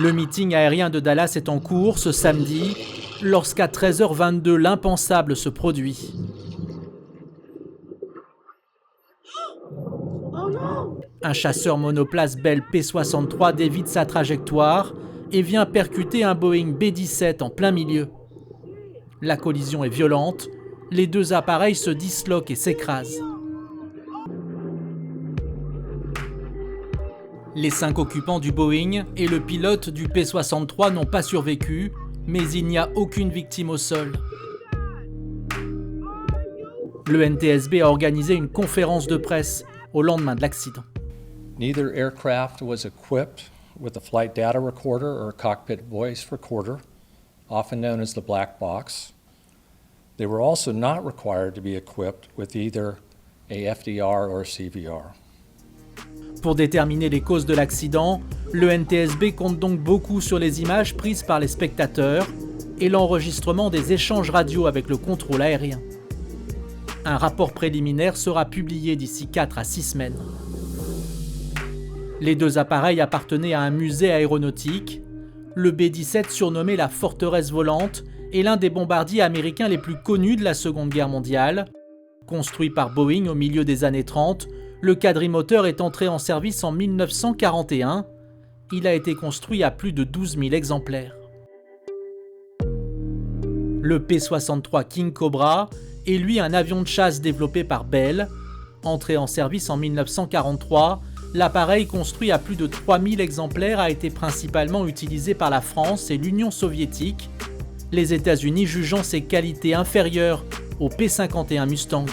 Le meeting aérien de Dallas est en cours ce samedi, lorsqu'à 13h22, l'impensable se produit. Un chasseur monoplace Bell P-63 dévie de sa trajectoire et vient percuter un Boeing B-17 en plein milieu. La collision est violente, les deux appareils se disloquent et s'écrasent. Les 5 occupants du Boeing et le pilote du P-63 n'ont pas survécu, mais il n'y a aucune victime au sol. Le NTSB a organisé une conférence de presse au lendemain de l'accident. Neither aircraft was equipped with a flight data recorder or a cockpit voice recorder, often known as the black box. They were also not required to be equipped with either a FDR or CVR. Pour déterminer les causes de l'accident, le NTSB compte donc beaucoup sur les images prises par les spectateurs et l'enregistrement des échanges radio avec le contrôle aérien. Un rapport préliminaire sera publié d'ici 4 à 6 semaines. Les deux appareils appartenaient à un musée aéronautique. Le B-17, surnommé la forteresse volante, est l'un des bombardiers américains les plus connus de la Seconde Guerre mondiale. Construit par Boeing au milieu des années 30, le quadrimoteur est entré en service en 1941. Il a été construit à plus de 12 000 exemplaires. Le P-63 King Cobra est lui un avion de chasse développé par Bell. Entré en service en 1943, l'appareil construit à plus de 3000 exemplaires a été principalement utilisé par la France et l'Union soviétique, les États-Unis jugeant ses qualités inférieures au P-51 Mustang.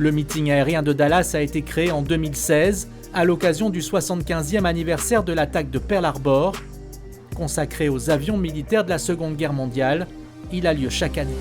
Le meeting aérien de Dallas a été créé en 2016 à l'occasion du 75e anniversaire de l'attaque de Pearl Harbor. Consacré aux avions militaires de la Seconde Guerre mondiale, il a lieu chaque année.